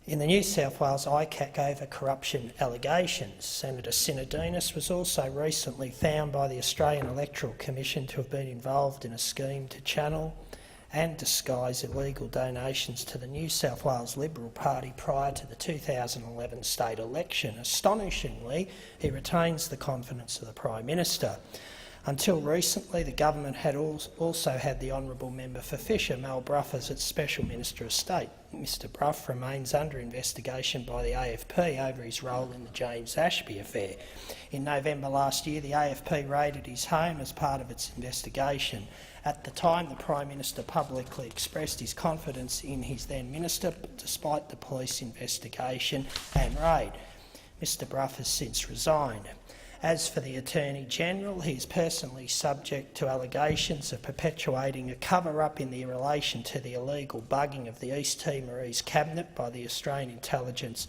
In the New South Wales ICAC over corruption allegations, Senator Sinodinos was also recently found by the Australian Electoral Commission to have been involved in a scheme to channel and disguise illegal donations to the New South Wales Liberal Party prior to the 2011 state election. Astonishingly, he retains the confidence of the Prime Minister. Until recently, the government had also had the Honourable Member for Fisher, Mel Brough, as its Special Minister of State. Mr Brough remains under investigation by the AFP over his role in the James Ashby affair. In November last year, the AFP raided his home as part of its investigation. At the time, the Prime Minister publicly expressed his confidence in his then Minister, despite the police investigation and raid. Mr Brough has since resigned. As for the Attorney-General, he is personally subject to allegations of perpetuating a cover-up in relation to the illegal bugging of the East Timorese cabinet by the Australian intelligence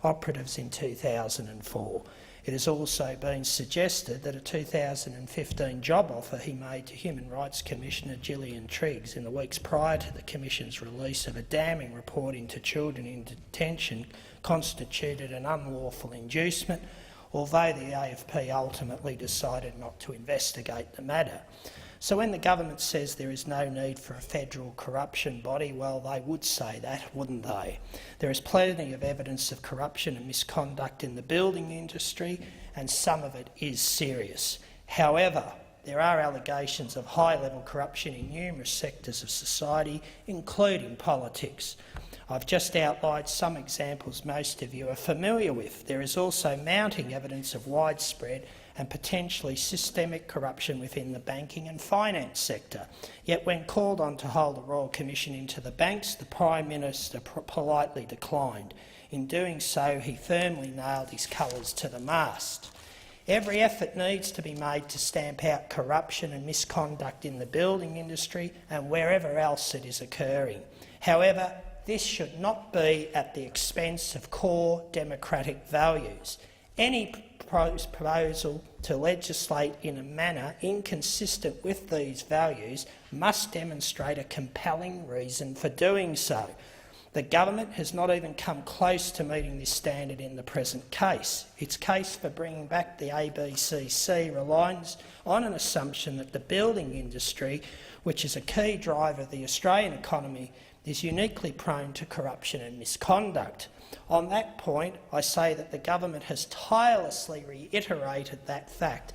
operatives in 2004. It has also been suggested that a 2015 job offer he made to Human Rights Commissioner Gillian Triggs in the weeks prior to the Commission's release of a damning report into children in detention constituted an unlawful inducement, although the AFP ultimately decided not to investigate the matter. So when the government says there is no need for a federal corruption body, well, they would say that, wouldn't they? There is plenty of evidence of corruption and misconduct in the building industry, and some of it is serious. However, there are allegations of high-level corruption in numerous sectors of society, including politics. I've just outlined some examples most of you are familiar with. There is also mounting evidence of widespread and potentially systemic corruption within the banking and finance sector. Yet when called on to hold a Royal Commission into the banks, the Prime Minister politely declined. In doing so, he firmly nailed his colours to the mast. Every effort needs to be made to stamp out corruption and misconduct in the building industry and wherever else it is occurring. However, this should not be at the expense of core democratic values. Any proposal to legislate in a manner inconsistent with these values must demonstrate a compelling reason for doing so. The government has not even come close to meeting this standard in the present case. Its case for bringing back the ABCC relies on an assumption that the building industry, which is a key driver of the Australian economy, is uniquely prone to corruption and misconduct. On that point, I say that the government has tirelessly reiterated that fact,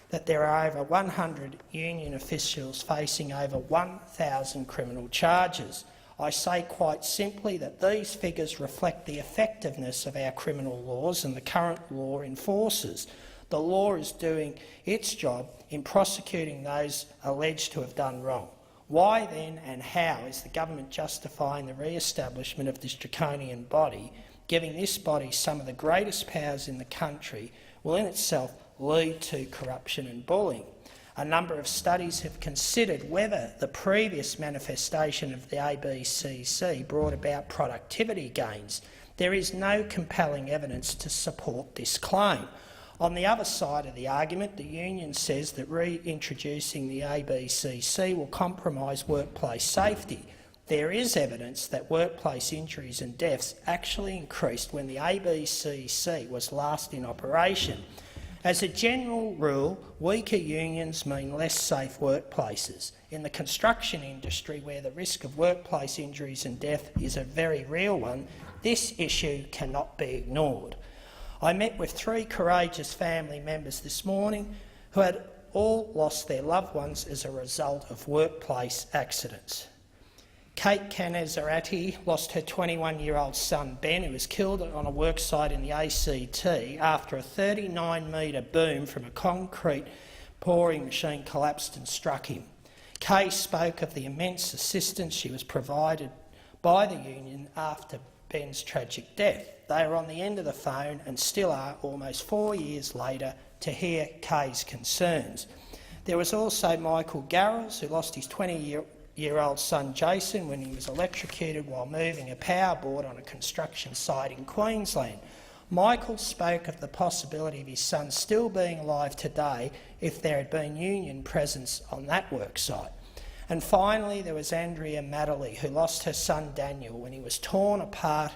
that there are over 100 union officials facing over 1,000 criminal charges. I say quite simply that these figures reflect the effectiveness of our criminal laws and the current law enforcers. The law is doing its job in prosecuting those alleged to have done wrong. Why then and how is the government justifying the re-establishment of this draconian body, giving this body some of the greatest powers in the country, will in itself lead to corruption and bullying? A number of studies have considered whether the previous manifestation of the ABCC brought about productivity gains. There is no compelling evidence to support this claim. On the other side of the argument, the union says that reintroducing the ABCC will compromise workplace safety. There is evidence that workplace injuries and deaths actually increased when the ABCC was last in operation. As a general rule, weaker unions mean less safe workplaces. In the construction industry, where the risk of workplace injuries and death is a very real one, this issue cannot be ignored. I met with 3 courageous family members this morning who had all lost their loved ones as a result of workplace accidents. Kate Canazarati lost her 21-year-old son Ben, who was killed on a worksite in the ACT after a 39-metre boom from a concrete pouring machine collapsed and struck him. Kay spoke of the immense assistance she was provided by the union after Ben's tragic death. They are on the end of the phone and still are, almost 4 years later, to hear Kay's concerns. There was also Michael Garrels, who lost his 20-year-old son Jason when he was electrocuted while moving a power board on a construction site in Queensland. Michael spoke of the possibility of his son still being alive today if there had been union presence on that work site. And finally, there was Andrea Madeley, who lost her son Daniel when he was torn apart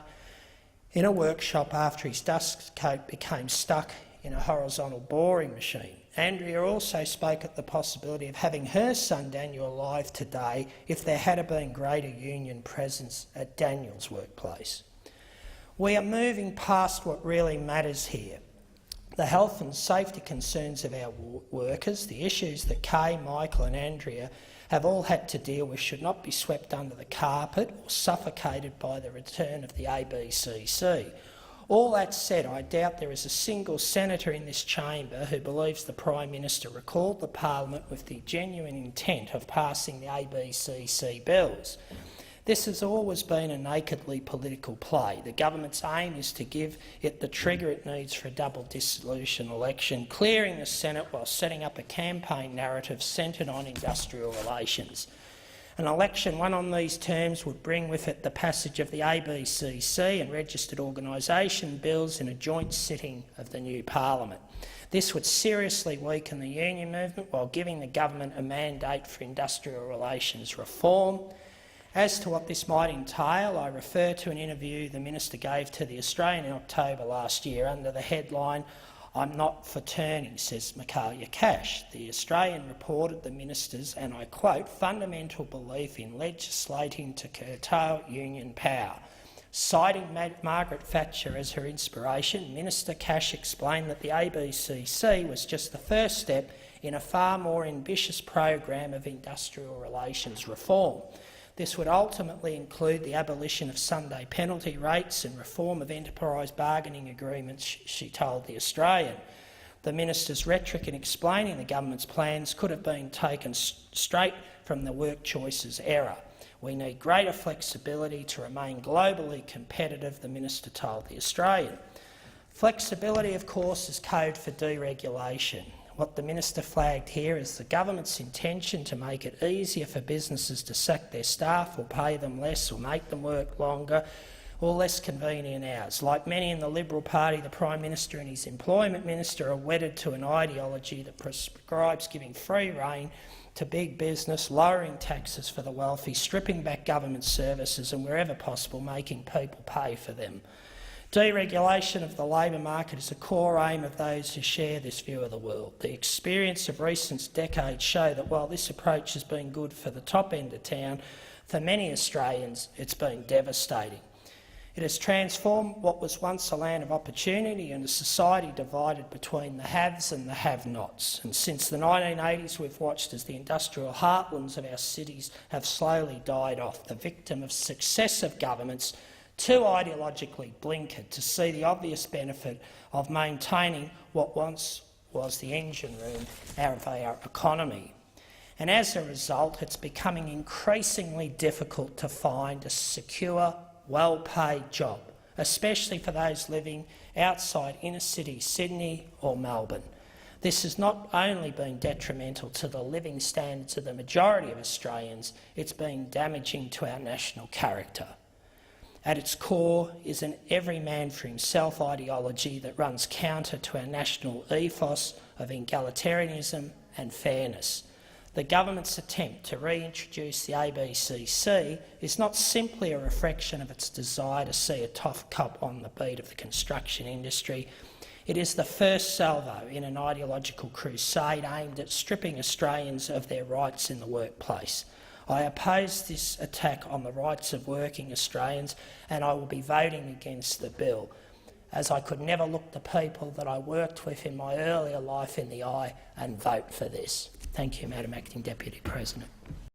in a workshop after his dust coat became stuck in a horizontal boring machine. Andrea also spoke at the possibility of having her son Daniel alive today if there had been greater union presence at Daniel's workplace. We are moving past what really matters here. The health and safety concerns of our workers, the issues that Kay, Michael and Andrea have all had to deal with should not be swept under the carpet or suffocated by the return of the ABCC. All that said, I doubt there is a single senator in this chamber who believes the Prime Minister recalled the Parliament with the genuine intent of passing the ABCC bills. This has always been a nakedly political play. The government's aim is to give it the trigger it needs for a double dissolution election, clearing the Senate while setting up a campaign narrative centred on industrial relations. An election won on these terms would bring with it the passage of the ABCC and registered organisation bills in a joint sitting of the new Parliament. This would seriously weaken the union movement while giving the government a mandate for industrial relations reform. As to what this might entail, I refer to an interview the Minister gave to The Australian in October last year under the headline, "I'm not for turning," says Michaelia Cash. The Australian reported the Minister's, and I quote, "fundamental belief in legislating to curtail union power." Citing Margaret Thatcher as her inspiration, Minister Cash explained that the ABCC was just the first step in a far more ambitious program of industrial relations reform. This would ultimately include the abolition of Sunday penalty rates and reform of enterprise bargaining agreements, she told The Australian. The Minister's rhetoric in explaining the government's plans could have been taken straight from the work choices era. "We need greater flexibility to remain globally competitive," the Minister told The Australian. Flexibility, of course, is code for deregulation. What the Minister flagged here is the government's intention to make it easier for businesses to sack their staff or pay them less or make them work longer or less convenient hours. Like many in the Liberal Party, the Prime Minister and his Employment Minister are wedded to an ideology that prescribes giving free rein to big business, lowering taxes for the wealthy, stripping back government services and, wherever possible, making people pay for them. Deregulation of the labour market is a core aim of those who share this view of the world. The experience of recent decades show that while this approach has been good for the top end of town, for many Australians it's been devastating. It has transformed what was once a land of opportunity and a society divided between the haves and the have-nots. And since the 1980s we've watched as the industrial heartlands of our cities have slowly died off, the victim of successive governments too ideologically blinkered to see the obvious benefit of maintaining what once was the engine room of our economy. And as a result, it's becoming increasingly difficult to find a secure, well-paid job, especially for those living outside inner-city Sydney or Melbourne. This has not only been detrimental to the living standards of the majority of Australians, it's been damaging to our national character. At its core is an every man for himself ideology that runs counter to our national ethos of egalitarianism and fairness. The government's attempt to reintroduce the ABCC is not simply a reflection of its desire to see a tough cop on the beat of the construction industry. It is the first salvo in an ideological crusade aimed at stripping Australians of their rights in the workplace. I oppose this attack on the rights of working Australians, and I will be voting against the bill, as I could never look the people that I worked with in my earlier life in the eye and vote for this. Thank you, Madam Acting Deputy President.